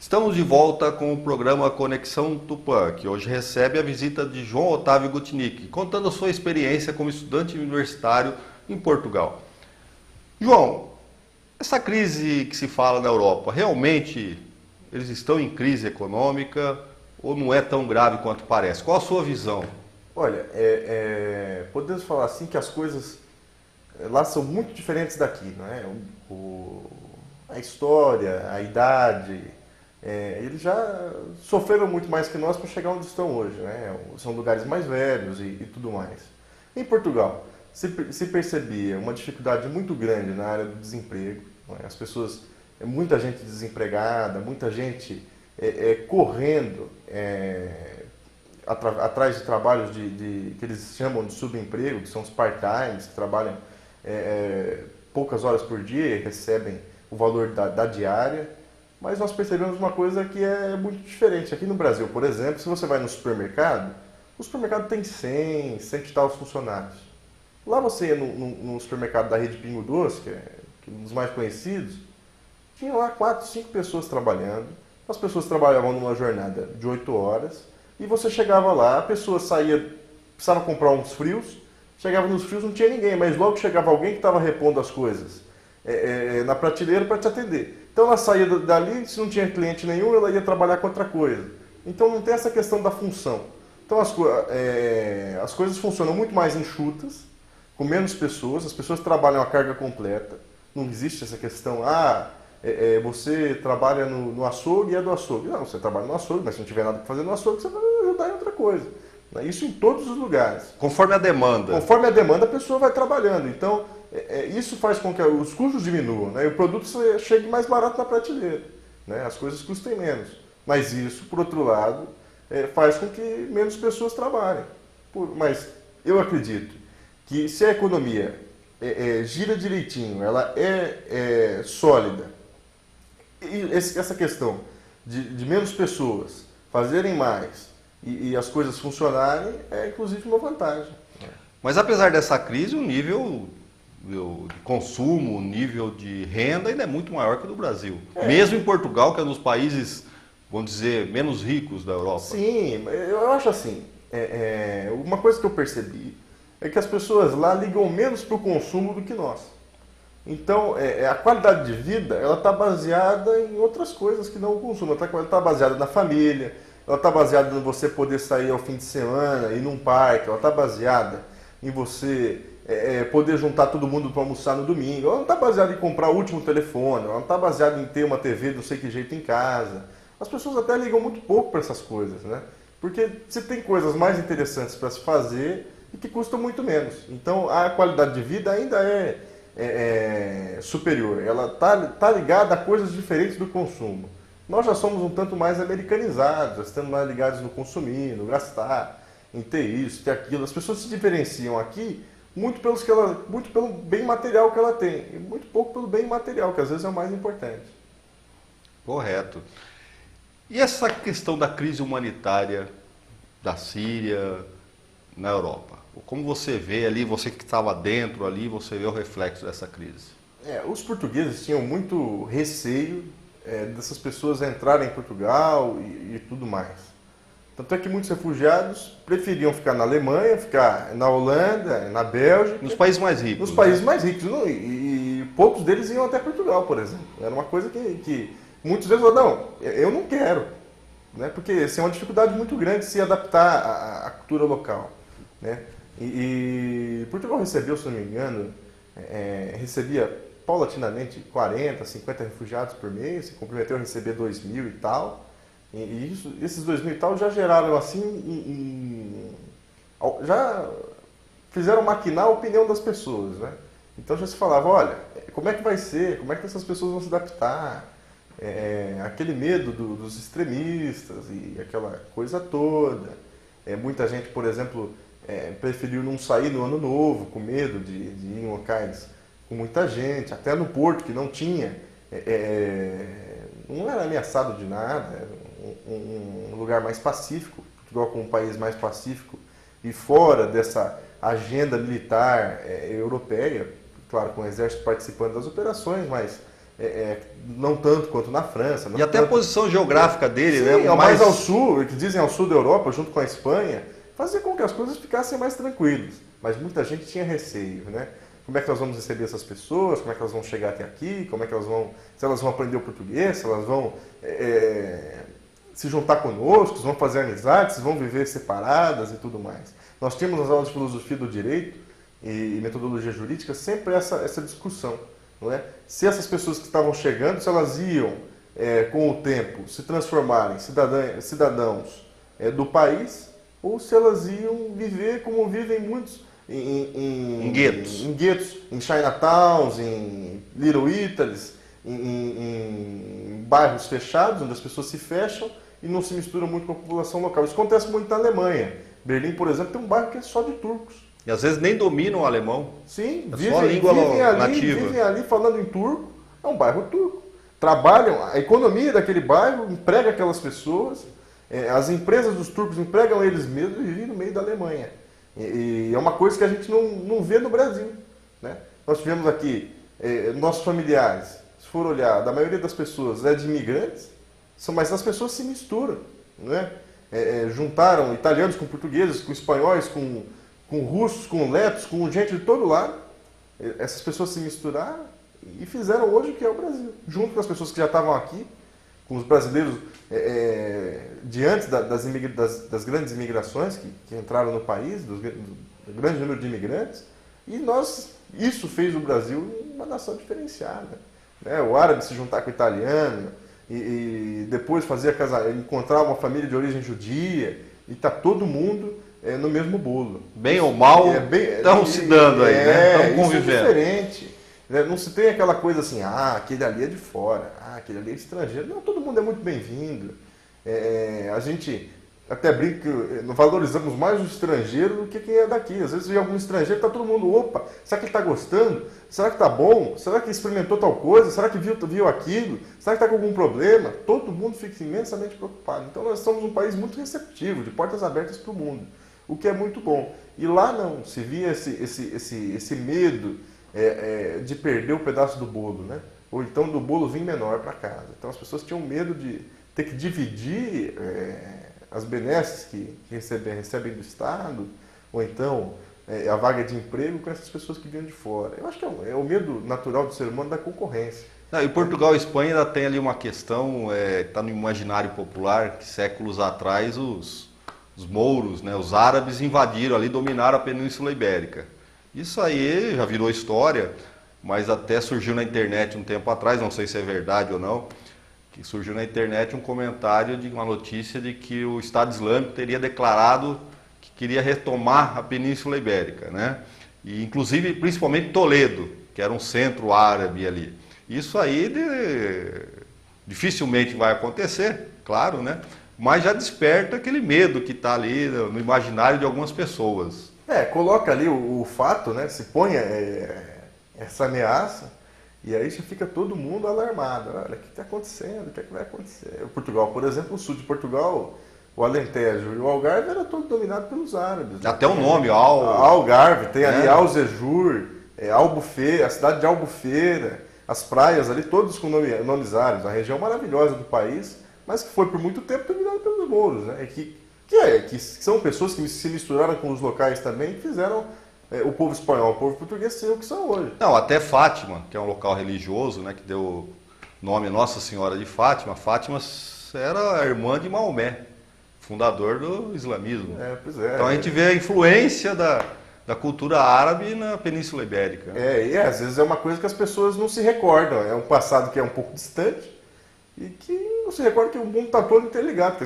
Estamos de volta com o programa Conexão Tupã, que hoje recebe a visita de João Otávio Gutnick, contando a sua experiência como estudante universitário em Portugal. João, essa crise que se fala na Europa, realmente eles estão em crise econômica ou não é tão grave quanto parece? Qual a sua visão? Olha, podemos falar assim que as coisas lá são muito diferentes daqui, não é? A história, a idade, eles já sofreram muito mais que nós para chegar onde estão hoje, né? São lugares mais velhos e tudo mais. Em Portugal, se percebia uma dificuldade muito grande na área do desemprego, não é? As pessoas, muita gente desempregada, muita gente correndo atrás de trabalhos que eles chamam de subemprego, que são os part-times, que trabalham poucas horas por dia e recebem o valor da diária. Mas nós percebemos uma coisa que é muito diferente. Aqui no Brasil, por exemplo, se você vai no supermercado, o supermercado tem 100 e tal funcionários. Lá você ia no supermercado da rede Pingo Doce, que é um dos mais conhecidos, tinha lá 4, 5 pessoas trabalhando. As pessoas trabalhavam numa jornada de 8 horas e você chegava lá, a pessoa saía, precisava comprar uns frios, chegava nos frios, não tinha ninguém, mas logo chegava alguém que estava repondo as coisas na prateleira para te atender. Então ela saía dali, se não tinha cliente nenhum, ela ia trabalhar com outra coisa. Então não tem essa questão da função. Então as coisas funcionam muito mais enxutas, com menos pessoas, as pessoas trabalham a carga completa, não existe essa questão, você trabalha no açougue e é do açougue. Não, você trabalha no açougue, mas se não tiver nada para fazer no açougue, você vai ajudar em outra coisa. Isso em todos os lugares. Conforme a demanda. Conforme a demanda, a pessoa vai trabalhando. Então, isso faz com que os custos diminuam, né? E o produto chegue mais barato na prateleira, né? As coisas custem menos. Mas isso, por outro lado, faz com que menos pessoas trabalhem. Mas eu acredito que se a economia gira direitinho, ela é sólida, e essa questão de menos pessoas fazerem mais e as coisas funcionarem é inclusive uma vantagem. Mas apesar dessa crise, o nível de consumo, o nível de renda ainda é muito maior que o do Brasil. Mesmo em Portugal, que é um dos países, vamos dizer, menos ricos da Europa. Sim, eu acho assim, uma coisa que eu percebi é que as pessoas lá ligam menos para o consumo do que nós. Então, a qualidade de vida, ela está baseada em outras coisas que não o consumo. Ela está baseada na família, ela está baseada em você poder sair ao fim de semana, ir num parque, ela está baseada em você poder juntar todo mundo para almoçar no domingo, ela não está baseada em comprar o último telefone, ela não está baseada em ter uma TV de não sei que jeito em casa. As pessoas até ligam muito pouco para essas coisas, né? Porque você tem coisas mais interessantes para se fazer e que custam muito menos. Então, a qualidade de vida ainda é superior. Ela tá ligada a coisas diferentes do consumo. Nós já somos um tanto mais americanizados, já estamos mais ligados no consumir, no gastar, em ter isso, ter aquilo. As pessoas se diferenciam aqui muito pelo bem material que ela tem e muito pouco pelo bem imaterial, que às vezes é o mais importante. Correto. E essa questão da crise humanitária da Síria na Europa? Como você vê ali, você que estava dentro ali, você vê o reflexo dessa crise? Os portugueses tinham muito receio dessas pessoas entrarem em Portugal e tudo mais. Tanto é que muitos refugiados preferiam ficar na Alemanha, ficar na Holanda, na Bélgica. Nos países mais ricos. Nos países mais ricos. E poucos deles iam até Portugal, por exemplo. Era uma coisa que muitos deles falaram, não, eu não quero. Né? Porque é uma dificuldade muito grande se adaptar à cultura local. Né? E Portugal recebeu, se não me engano, recebia paulatinamente 40, 50 refugiados por mês, se comprometeu a receber 2.000 e tal. E esses 2.000 e tal já geraram assim, já fizeram maquinar a opinião das pessoas, né? Então já se falava, olha, como é que vai ser? Como é que essas pessoas vão se adaptar? Aquele medo dos extremistas e aquela coisa toda. Muita gente, por exemplo, preferiu não sair no ano novo, com medo de ir em locais com muita gente, até no Porto, que não tinha, não era ameaçado de nada, era um lugar mais pacífico, Portugal como um país mais pacífico e fora dessa agenda militar europeia, claro, com o exército participando das operações, mas não tanto quanto na França. E até a posição geográfica dele, sim, né? Mais ao sul, que dizem ao sul da Europa, junto com a Espanha, fazia com que as coisas ficassem mais tranquilas. Mas muita gente tinha receio, né? Como é que nós vamos receber essas pessoas? Como é que elas vão chegar até aqui? Como é que elas vão, se elas vão aprender o português? Se elas vão se juntar conosco? Se vão fazer amizades? Se vão viver separadas e tudo mais? Nós tínhamos nas aulas de filosofia do direito e metodologia jurídica sempre essa discussão, não é? Se essas pessoas que estavam chegando, se elas iam com o tempo se transformarem em cidadãos do país, ou se elas iam viver como vivem muitos em guetos, em Chinatowns, em Little Italies, em bairros fechados, onde as pessoas se fecham e não se misturam muito com a população local. Isso acontece muito na Alemanha. Berlim, por exemplo, tem um bairro que é só de turcos. E às vezes nem dominam o alemão. Sim, só a língua nativa. Vivem ali falando em turco. É um bairro turco. Trabalham, a economia daquele bairro emprega aquelas pessoas, as empresas dos turcos empregam eles mesmos e vivem no meio da Alemanha. E é uma coisa que a gente não vê no Brasil, né? Nós tivemos aqui, nossos familiares, se for olhar, da maioria das pessoas é de imigrantes, mas as pessoas se misturam, né? Juntaram italianos com portugueses, com espanhóis, com russos, com letos, com gente de todo lado. Essas pessoas se misturaram e fizeram hoje o que é o Brasil, junto com as pessoas que já estavam aqui, com os brasileiros de antes das grandes imigrações que entraram no país, do grande número de imigrantes, e isso fez o Brasil uma nação diferenciada, né? O árabe se juntar com o italiano e depois encontrar uma família de origem judia, e tá todo mundo no mesmo bolo. Bem ou mal, estão se dando aí, né? Estão convivendo. Isso é diferente. Não se tem aquela coisa assim, aquele ali é de fora, aquele ali é estrangeiro. Não, todo mundo é muito bem-vindo. A gente até brinca que valorizamos mais o estrangeiro do que quem é daqui. Às vezes vem algum estrangeiro, está todo mundo, opa, será que ele está gostando? Será que está bom? Será que experimentou tal coisa? Será que viu aquilo? Será que está com algum problema? Todo mundo fica imensamente preocupado. Então nós somos um país muito receptivo, de portas abertas para o mundo, o que é muito bom. E lá não, se via esse medo de perder o pedaço do bolo, né? Ou então do bolo vir menor para casa. Então as pessoas tinham medo de ter que dividir as benesses que recebem do Estado, ou então a vaga de emprego com essas pessoas que vinham de fora. Eu acho que é o medo natural do ser humano da concorrência. E Portugal e Espanha ainda tem ali uma questão, está no imaginário popular, que séculos atrás os mouros, né, os árabes invadiram ali, dominaram a Península Ibérica. Isso aí já virou história, mas até surgiu na internet um tempo atrás, não sei se é verdade ou não, que surgiu na internet um comentário de uma notícia de que o Estado Islâmico teria declarado que queria retomar a Península Ibérica, né? E inclusive, principalmente Toledo, que era um centro árabe ali. Isso aí dificilmente vai acontecer, claro, né? Mas já desperta aquele medo que está ali no imaginário de algumas pessoas. Coloca ali o fato, né? Se põe essa ameaça, e aí já fica todo mundo alarmado. Olha, o que está acontecendo? O que é que vai acontecer? O Portugal, por exemplo, o sul de Portugal, o Alentejo e o Algarve era todo dominado pelos árabes. Né? Até o nome, Algarve, tem ali Alzejur, Albufeira, a cidade de Albufeira, as praias ali, todos com nomes árabes. A região maravilhosa do país, mas que foi por muito tempo dominada pelos mouros, né? Que são pessoas que se misturaram com os locais também, que fizeram o povo espanhol, o povo português ser o que são hoje. Não, até Fátima, que é um local religioso, né, que deu nome a Nossa Senhora de Fátima. Fátima era a irmã de Maomé, fundador do islamismo. Pois é. Então a gente vê a influência da cultura árabe na Península Ibérica. E às vezes é uma coisa que as pessoas não se recordam. É um passado que é um pouco distante e que não se recorda que o mundo está todo interligado.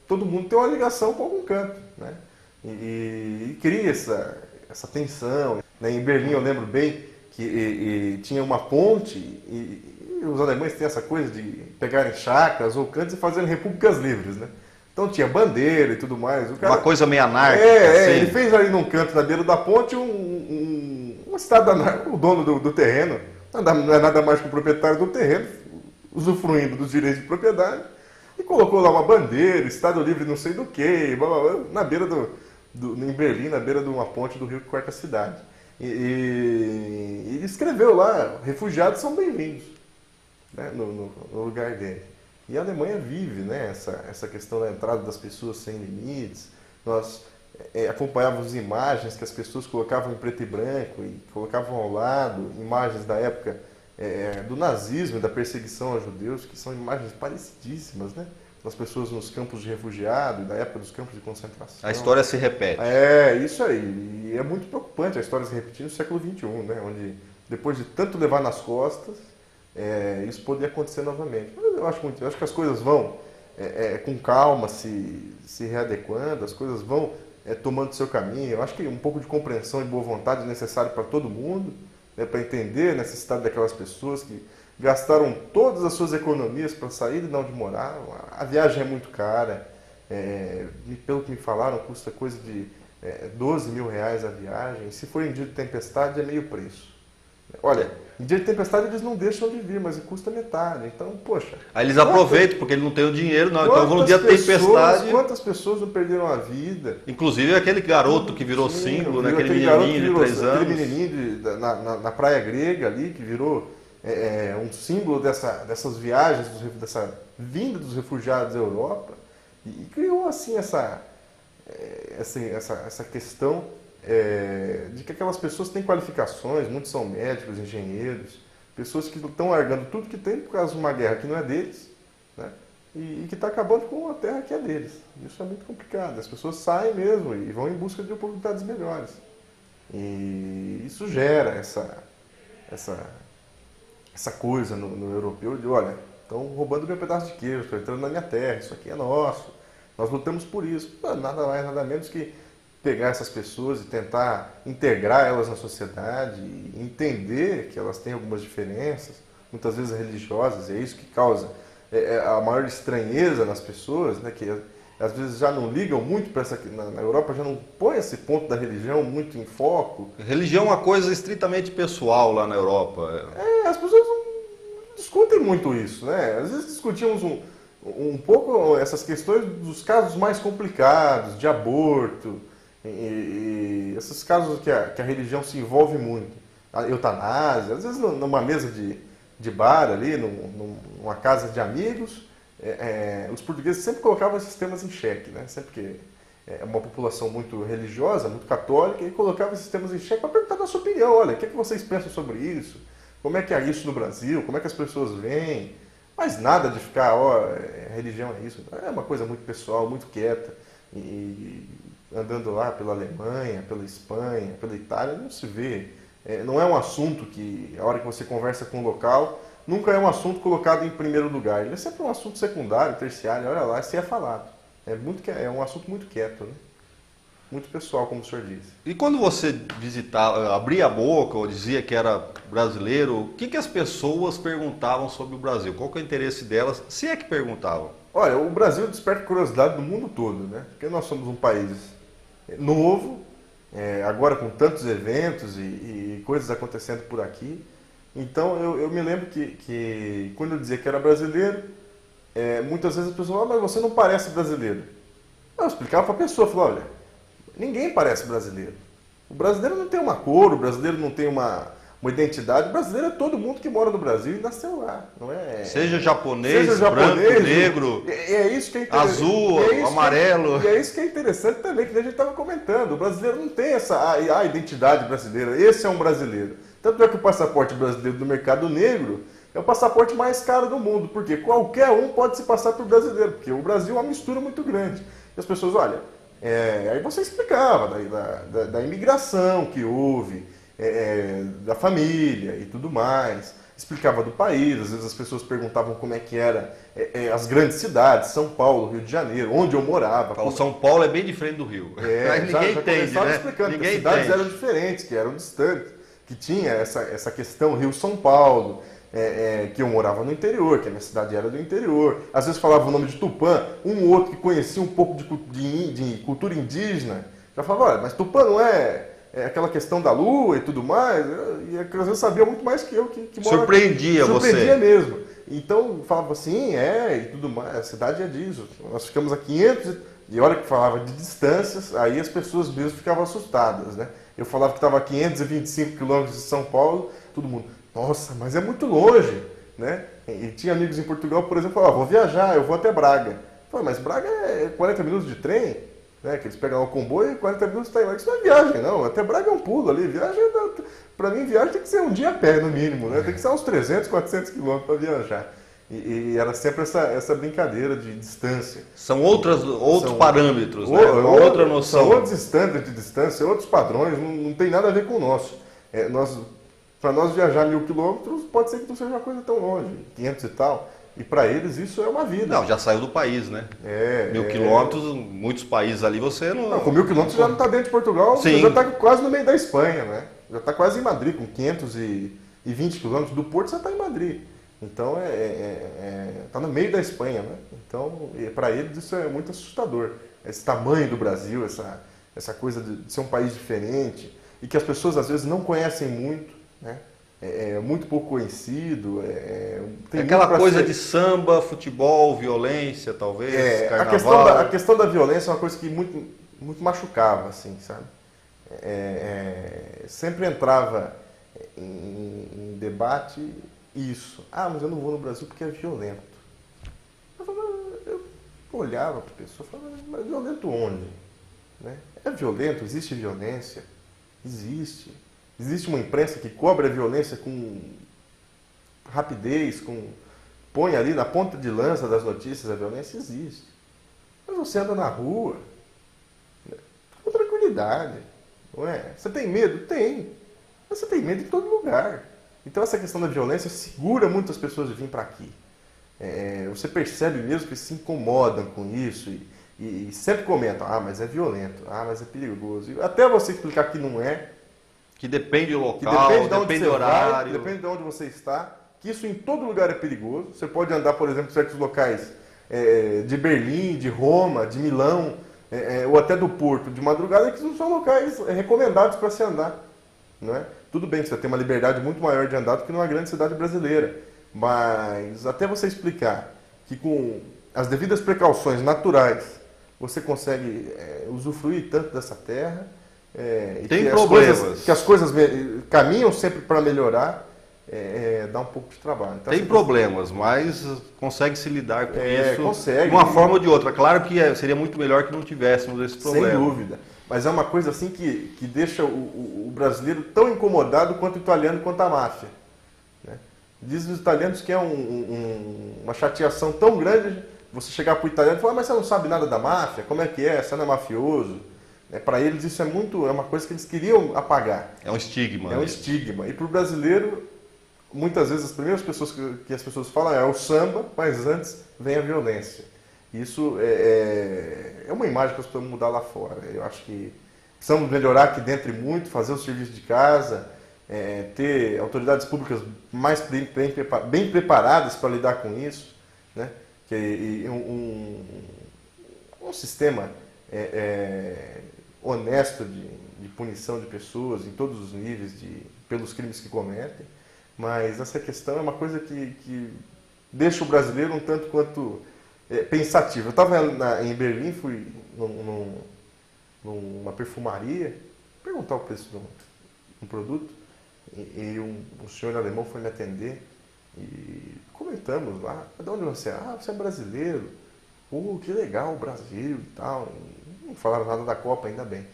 Todo mundo tem uma ligação com algum canto, né? E cria essa tensão. Né? Em Berlim eu lembro bem que tinha uma ponte e os alemães têm essa coisa de pegarem chacras ou cantos e fazerem repúblicas livres, né? Então tinha bandeira e tudo mais. Uma coisa meio anárquica. Assim. Ele fez ali num canto na beira da ponte um estado anárquico, o dono do terreno, não é nada mais que o proprietário do terreno, usufruindo dos direitos de propriedade, e colocou lá uma bandeira, Estado Livre não sei do que, na beira em Berlim, na beira de uma ponte do rio que corta a cidade. E escreveu lá, refugiados são bem-vindos. né, no lugar dele. E a Alemanha vive, né, essa questão da entrada das pessoas sem limites. Nós acompanhávamos imagens que as pessoas colocavam em preto e branco e colocavam ao lado, imagens da época do nazismo e da perseguição aos judeus, que são imagens parecidíssimas, né? Das pessoas nos campos de refugiados, da época dos campos de concentração. A história se repete. É, isso aí. E é muito preocupante a história se repetir no século XXI, né? Onde, depois de tanto levar nas costas, isso poderia acontecer novamente. Mas eu acho que as coisas vão, com calma, se readequando, as coisas vão tomando seu caminho. Eu acho que um pouco de compreensão e boa vontade é necessário para todo mundo, né? Para entender a necessidade daquelas pessoas que gastaram todas as suas economias para sair de onde moravam. A viagem é muito cara. Pelo que me falaram, custa coisa de 12 mil reais a viagem. Se for em dia de tempestade, é meio preço. Olha, em dia de tempestade eles não deixam de vir, mas custa metade. Então, poxa... Aí eles aproveitam, porque ele não tem o dinheiro, não. Então, no dia de tempestade... Quantas pessoas não perderam a vida? Inclusive aquele garoto que virou símbolo, né? Aquele menininho de 3 anos. Aquele menininho na praia grega ali, que virou um símbolo dessas viagens, dessa vinda dos refugiados da Europa. E criou, assim, essa questão de que aquelas pessoas têm qualificações, muitos são médicos, engenheiros, pessoas que estão largando tudo que tem por causa de uma guerra que não é deles, né? E que está acabando com a terra que é deles. Isso é muito complicado. As pessoas saem mesmo e vão em busca de oportunidades melhores. E isso gera essa coisa no europeu de, olha, estão roubando meu pedaço de queijo, estão entrando na minha terra, isso aqui é nosso, nós lutamos por isso. Nada mais, nada menos que pegar essas pessoas e tentar integrar elas na sociedade, e entender que elas têm algumas diferenças, muitas vezes religiosas, e é isso que causa a maior estranheza nas pessoas, né, que às vezes já não ligam muito para essa... Na Europa já não põe esse ponto da religião muito em foco. Religião é uma coisa estritamente pessoal lá na Europa. As pessoas não discutem muito isso, né? Às vezes discutimos um pouco essas questões dos casos mais complicados, de aborto, e esses casos que a religião se envolve muito. A eutanásia, às vezes numa mesa de bar ali, numa casa de amigos, os portugueses sempre colocavam esses temas em xeque, né? Sempre que é uma população muito religiosa, muito católica, e colocava esses temas em xeque para perguntar da sua opinião. Olha, o que vocês pensam sobre isso? Como é que é isso no Brasil? Como é que as pessoas veem? Mas nada de ficar, religião é isso. É uma coisa muito pessoal, muito quieta. E andando lá pela Alemanha, pela Espanha, pela Itália, não se vê. Não é um assunto que, a hora que você conversa com o local, nunca é um assunto colocado em primeiro lugar. Ele é sempre um assunto secundário, terciário, olha lá, se é falado. É um assunto muito quieto, né? Muito pessoal, como o senhor disse. E quando você visitava, abria a boca ou dizia que era brasileiro, o que as pessoas perguntavam sobre o Brasil? Qual que é o interesse delas, se é que perguntavam? Olha, o Brasil desperta curiosidade do mundo todo, né? Porque nós somos um país novo, agora com tantos eventos e coisas acontecendo por aqui. Então eu me lembro que quando eu dizia que era brasileiro, muitas vezes as pessoas falavam, mas você não parece brasileiro. Eu explicava para a pessoa, falava, olha, ninguém parece brasileiro. O brasileiro não tem uma cor, o brasileiro não tem uma identidade. O brasileiro é todo mundo que mora no Brasil e nasceu lá, não é? Seja japonês, branco, negro, isso que é azul, amarelo. E é isso que é interessante também, que a gente estava comentando. O brasileiro não tem a identidade brasileira. Esse é um brasileiro. Tanto é que o passaporte brasileiro do mercado negro é o passaporte mais caro do mundo, porque qualquer um pode se passar por brasileiro, porque o Brasil é uma mistura muito grande. E as pessoas, olha, aí você explicava da imigração que houve, da família e tudo mais, explicava do país, às vezes as pessoas perguntavam como é que era as grandes cidades, São Paulo, Rio de Janeiro, onde eu morava. São Paulo é bem diferente do Rio. Ninguém entende, né? Explicando que as cidades eram diferentes, que eram distantes, que tinha essa questão Rio-São Paulo, que eu morava no interior, que a minha cidade era do interior. Às vezes falava o nome de Tupã, um ou outro que conhecia um pouco de cultura indígena, já falava, olha, mas Tupã não é aquela questão da lua e tudo mais, e às vezes sabia muito mais que eu que mora Surpreendia aqui. você. Surpreendia mesmo. Então falava assim, e tudo mais, a cidade é disso. Nós ficamos a 500, e a hora que falava de distâncias, aí as pessoas mesmo ficavam assustadas, né? Eu falava que estava a 525 quilômetros de São Paulo, todo mundo, nossa, mas é muito longe. né? E tinha amigos em Portugal, por exemplo, falavam, vou viajar, eu vou até Braga. Eu falei, mas Braga é 40 minutos de trem, né? Que eles pegam o comboio e 40 minutos está em lá. Isso não é viagem, não. Até Braga é um pulo ali. Viagem, para mim, viagem tem que ser um dia a pé, no mínimo, né? Tem que ser uns 300, 400 quilômetros para viajar. E era sempre essa brincadeira de distância. São outros parâmetros, né? Outra noção. São outros estándares de distância, outros padrões, não tem nada a ver com o nosso. Para nós viajar 1000 quilômetros, pode ser que não seja uma coisa tão longe, 500 e tal. E para eles isso é uma vida. Não, já saiu do país, né? 1000 quilômetros, muitos países ali você não... Com 1000 quilômetros já não está dentro de Portugal, Sim. Você já está quase no meio da Espanha, né? Já está quase em Madrid, com 520 quilômetros do Porto, você está em Madrid. Então, está no meio da Espanha, né? Então, para eles isso é muito assustador. Esse tamanho do Brasil, essa coisa de ser um país diferente e que as pessoas às vezes não conhecem muito, né? É muito pouco conhecido. Tem aquela coisa de samba, futebol, violência, talvez, carnaval. A questão da violência é uma coisa que muito, muito machucava, assim, sabe? Sempre entrava em debate isso. Ah, mas eu não vou no Brasil porque é violento. Eu olhava para a pessoa e falava, mas violento onde? Né? É violento? Existe violência? Existe. Existe uma imprensa que cobre a violência com rapidez, põe ali na ponta de lança das notícias a violência? Existe. Mas você anda na rua, né, com tranquilidade, não é? Você tem medo? Tem. Mas você tem medo em todo lugar. Então essa questão da violência segura muitas pessoas de vir para aqui. Você percebe mesmo que se incomodam com isso e sempre comentam, mas é violento, mas é perigoso. E até você explicar que não é. Que depende do local, depende do horário. Depende de onde você está. Que isso em todo lugar é perigoso. Você pode andar, por exemplo, em certos locais de Berlim, de Roma, de Milão, ou até do Porto, de madrugada, que não são locais recomendados para se andar. Não é? Tudo bem que você tem uma liberdade muito maior de andar do que numa grande cidade brasileira. Mas até você explicar que com as devidas precauções naturais você consegue usufruir tanto dessa terra, tem problemas. Que as coisas caminham sempre para melhorar, dá um pouco de trabalho. Então, tem problemas, mas consegue se lidar com isso consegue. De uma forma ou de outra. Claro que seria muito melhor que não tivéssemos esse problema. Sem dúvida. Mas é uma coisa assim que deixa o brasileiro tão incomodado quanto o italiano, quanto a máfia. Né? Dizem os italianos que é uma chateação tão grande você chegar para o italiano e falar, mas você não sabe nada da máfia? Como é que é? Você não é mafioso? Para eles isso é uma coisa que eles queriam apagar. É um estigma. É um estigma. E para o brasileiro, muitas vezes as primeiras pessoas que as pessoas falam é o samba, mas antes vem a violência. Isso é uma imagem que nós precisamos mudar lá fora. Eu acho que precisamos melhorar aqui dentro e muito, fazer o serviço de casa, ter autoridades públicas mais bem preparadas para lidar com isso, né? Um sistema honesto de punição de pessoas em todos os níveis pelos crimes que cometem. Mas essa questão é uma coisa que deixa o brasileiro um tanto quanto pensativo. Eu estava em Berlim, fui numa perfumaria, perguntar o preço de um produto, e um senhor alemão foi me atender e comentamos lá, de onde você é? Você é brasileiro. Que legal o Brasil e tal. Não falaram nada da Copa, ainda bem,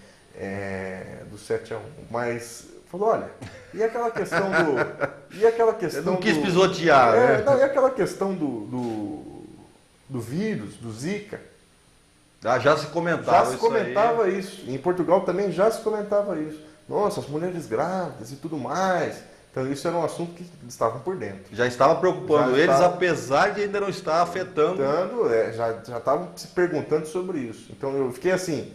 do 7-1. Mas falou, olha, e aquela questão Eu não quis pisotear, né? Não, e aquela questão do vírus, do Zika. Já se comentava Já se comentava isso. Em Portugal também já se comentava isso. Nossa, as mulheres grávidas e tudo mais. Então isso era um assunto que eles estavam por dentro. Já estava preocupando eles, apesar de ainda não estar afetando. Já estavam se perguntando sobre isso. Então eu fiquei assim,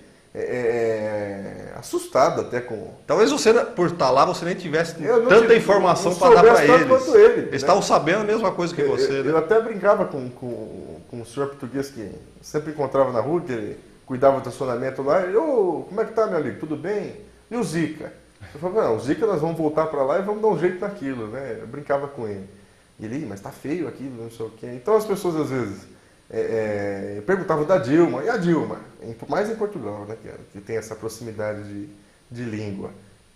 assustado até com... Talvez você, por estar lá, você nem tivesse tanta informação para dar para eles. Quanto ele, eles estavam sabendo a mesma coisa que você. Eu até brincava com um senhor português que sempre encontrava na rua, que ele cuidava do estacionamento lá. E, como é que tá, meu amigo? Tudo bem? E o Zika? Eu falei, não, o Zika nós vamos voltar para lá e vamos dar um jeito naquilo, né? Eu brincava com ele. E ele, mas tá feio aquilo, não sei o quê. Então as pessoas às vezes perguntavam da Dilma, e a Dilma? Mais em Portugal, né? Que tem essa proximidade de língua.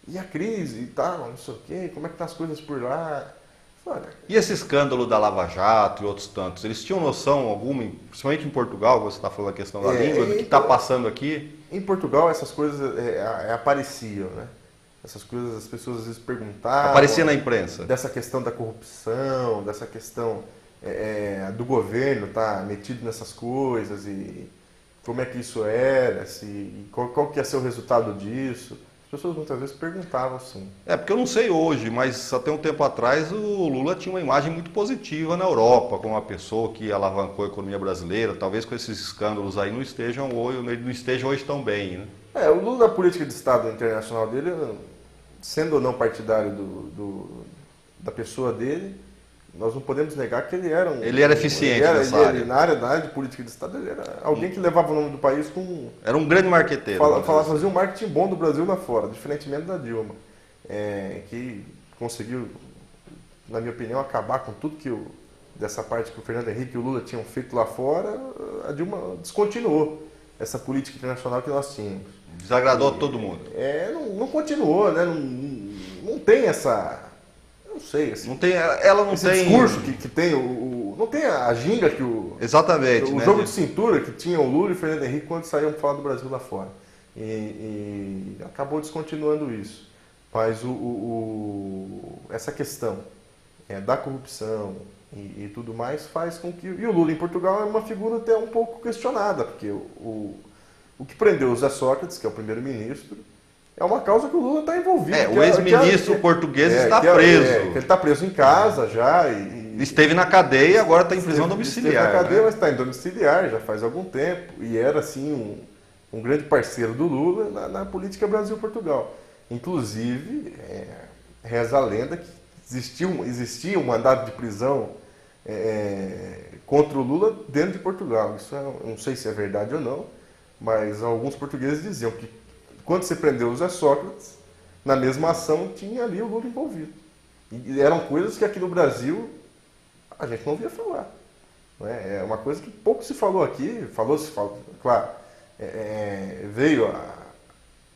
E a crise e tal, não sei o quê, como é que tá as coisas por lá? Olha, E esse escândalo da Lava Jato e outros tantos, eles tinham noção alguma, principalmente em Portugal, você está falando a questão da língua, do que está passando aqui? em Portugal essas coisas apareciam, né? Essas coisas as pessoas às vezes perguntavam. Aparecia na imprensa. Dessa questão da corrupção, dessa questão do governo estar metido nessas coisas e como é que isso era, qual que ia ser o resultado disso. As pessoas muitas vezes perguntavam assim. Porque eu não sei hoje, mas até um tempo atrás o Lula tinha uma imagem muito positiva na Europa, como uma pessoa que alavancou a economia brasileira. Talvez com esses escândalos aí não estejam hoje tão bem, né? O Lula, na política de Estado internacional dele, sendo ou não partidário da pessoa dele, nós não podemos negar que ele era Ele era eficiente nessa área. Na área de política de Estado, ele era alguém que levava o nome do país com... Era um grande marqueteiro. Fazia um marketing bom do Brasil lá fora, diferentemente da Dilma, que conseguiu, na minha opinião, acabar com tudo dessa parte que o Fernando Henrique e o Lula tinham feito lá fora. A Dilma descontinuou essa política internacional que nós tínhamos. Desagradou todo mundo. Não continuou, né? Não tem essa... Não sei. Ela não esse tem... discurso que tem não tem a ginga que Exatamente. O jogo de cintura que tinha o Lula e o Fernando Henrique quando saíam falar do Brasil lá fora. E acabou descontinuando isso. Mas essa questão da corrupção e tudo mais faz com que... E o Lula em Portugal é uma figura até um pouco questionada, porque o que prendeu o Zé Sócrates, que é o primeiro-ministro, é uma causa que o Lula está envolvido. O ex-ministro português está preso. Ele está preso em casa já. Esteve na cadeia e agora está em prisão domiciliar. Esteve na cadeia, mas está em domiciliar já faz algum tempo. E era, assim, um grande parceiro do Lula na política Brasil-Portugal. Inclusive, reza a lenda que existia um mandado de prisão contra o Lula dentro de Portugal. Isso eu não sei se é verdade ou não, mas alguns portugueses diziam que quando se prendeu o Zé Sócrates, na mesma ação tinha ali o Lula envolvido. E eram coisas que aqui no Brasil a gente não ouvia falar. Não é? É uma coisa que pouco se falou aqui, claro, veio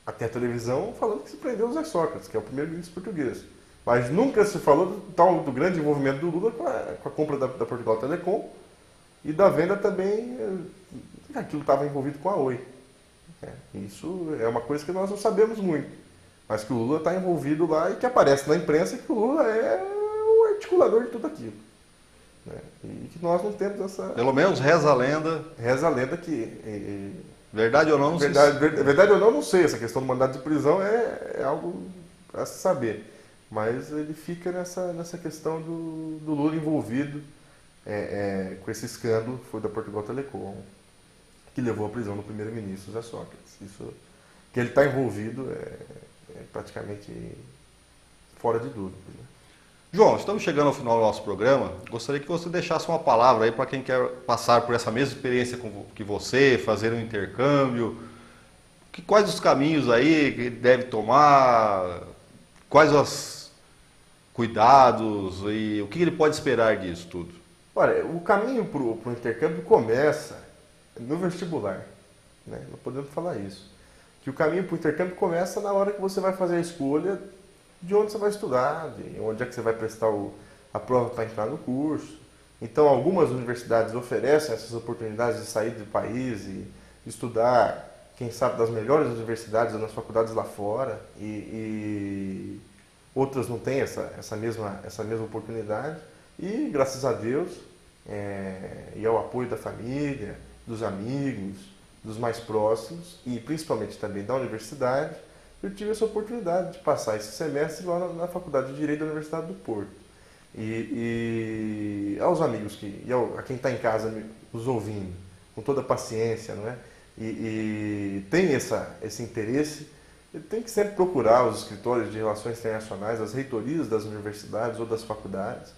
até a televisão falando que se prendeu o Zé Sócrates, que é o primeiro-ministro português. Mas nunca se falou do grande envolvimento do Lula com a compra da Portugal Telecom e da venda também, aquilo estava envolvido com a Oi. Isso é uma coisa que nós não sabemos muito, mas que o Lula está envolvido lá e que aparece na imprensa que o Lula é o articulador de tudo aquilo. E que nós não temos essa... Pelo menos reza a lenda. Reza a lenda que... Verdade ou não, não sei. Verdade ou não, não sei. Essa questão do mandado de prisão é algo a se saber. Mas ele fica nessa questão do Lula envolvido com esse escândalo que foi da Portugal Telecom, que levou à prisão do primeiro-ministro Zé Sócrates. Isso, que ele está envolvido é praticamente fora de dúvida. Né? João, estamos chegando ao final do nosso programa. Gostaria que você deixasse uma palavra aí para quem quer passar por essa mesma experiência que você, fazer um intercâmbio. Quais os caminhos aí que ele deve tomar? Quais os cuidados e o que ele pode esperar disso tudo? Olha, o caminho para o intercâmbio começa no vestibular, né? Não podemos falar isso. Que o caminho para o intercâmbio começa na hora que você vai fazer a escolha de onde você vai estudar, de onde é que você vai prestar a prova para entrar no curso. Então, algumas universidades oferecem essas oportunidades de sair do país e estudar, quem sabe, das melhores universidades ou nas faculdades lá fora, e outras não têm essa mesma oportunidade. E, graças a Deus, e ao apoio da família, dos amigos, dos mais próximos e principalmente também da universidade, eu tive essa oportunidade de passar esse semestre lá na Faculdade de Direito da Universidade do Porto. E aos amigos a quem está em casa nos ouvindo, com toda a paciência, não é? E tem esse interesse, ele tem que sempre procurar os escritórios de relações internacionais, as reitorias das universidades ou das faculdades,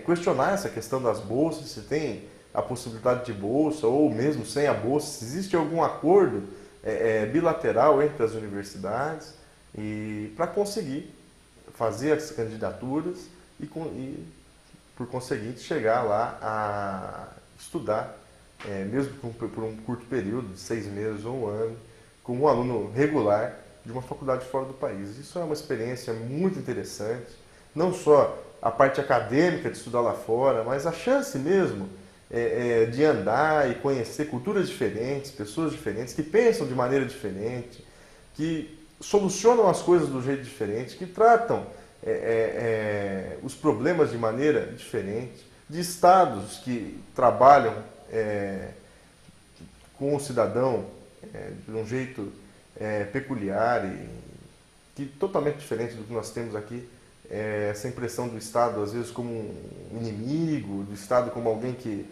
questionar essa questão das bolsas, se tem a possibilidade de bolsa, ou mesmo sem a bolsa, se existe algum acordo bilateral entre as universidades, e para conseguir fazer as candidaturas e, por conseguinte, chegar lá a estudar, mesmo por um curto período, de 6 meses ou um ano, como um aluno regular de uma faculdade fora do país. Isso é uma experiência muito interessante, não só a parte acadêmica de estudar lá fora, mas a chance mesmo de andar e conhecer culturas diferentes, pessoas diferentes, que pensam de maneira diferente, que solucionam as coisas do jeito diferente, que tratam os problemas de maneira diferente, de estados que trabalham com o cidadão de um jeito peculiar e que totalmente diferente do que nós temos aqui. Essa impressão do Estado, às vezes, como um inimigo, do Estado como alguém que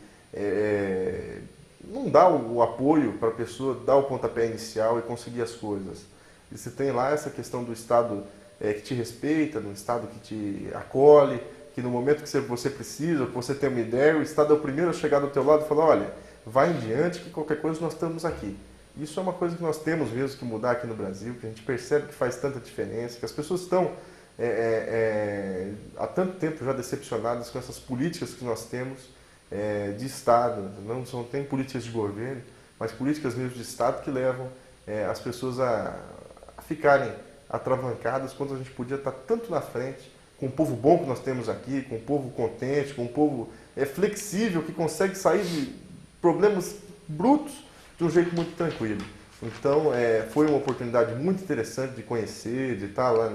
não dá o apoio para a pessoa dar o pontapé inicial e conseguir as coisas. E você tem lá essa questão do Estado que te respeita, do Estado que te acolhe, que no momento que você precisa, que você tem uma ideia, o Estado é o primeiro a chegar do teu lado e falar, olha, vai em diante que qualquer coisa nós estamos aqui. Isso é uma coisa que nós temos mesmo que mudar aqui no Brasil, que a gente percebe que faz tanta diferença, que as pessoas estão há tanto tempo já decepcionadas com essas políticas que nós temos de Estado. Não tem políticas de governo, mas políticas mesmo de Estado que levam as pessoas a ficarem atravancadas quando a gente podia estar tanto na frente, com o povo bom que nós temos aqui, com o povo contente, com o povo flexível, que consegue sair de problemas brutos de um jeito muito tranquilo. Então, foi uma oportunidade muito interessante de conhecer, de estar lá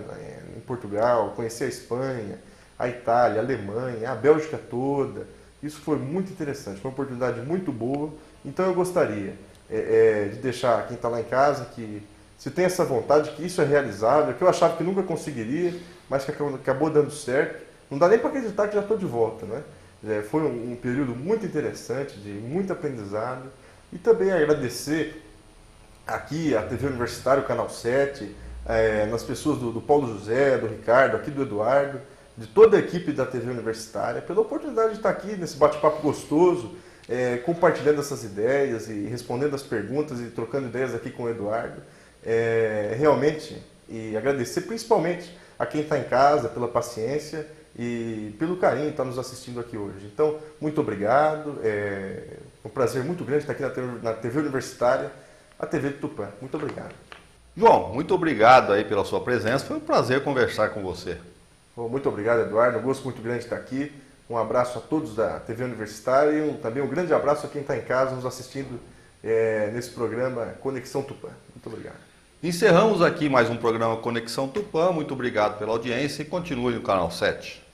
em Portugal, conhecer a Espanha, a Itália, a Alemanha, a Bélgica toda. Isso foi muito interessante, foi uma oportunidade muito boa. Então, eu gostaria de deixar quem está lá em casa que, se tem essa vontade, que isso é realizável, que eu achava que nunca conseguiria, mas que acabou dando certo. Não dá nem para acreditar que já estou de volta, né? Foi um período muito interessante, de muito aprendizado. E também agradecer aqui a TV Universitária, o Canal 7, nas pessoas do Paulo José, do Ricardo, aqui do Eduardo, de toda a equipe da TV Universitária, pela oportunidade de estar aqui nesse bate-papo gostoso, compartilhando essas ideias e respondendo as perguntas e trocando ideias aqui com o Eduardo. Realmente, e agradecer principalmente a quem está em casa pela paciência e pelo carinho de estar nos assistindo aqui hoje. Então, muito obrigado, é um prazer muito grande estar aqui na TV Universitária, a TV de Tupã. Muito obrigado. João, muito obrigado aí pela sua presença, foi um prazer conversar com você. Bom, muito obrigado, Eduardo, um gosto muito grande de estar aqui. Um abraço a todos da TV Universitária e também um grande abraço a quem está em casa nos assistindo nesse programa Conexão Tupã. Muito obrigado. Encerramos aqui mais um programa Conexão Tupã. Muito obrigado pela audiência e continue no canal 7.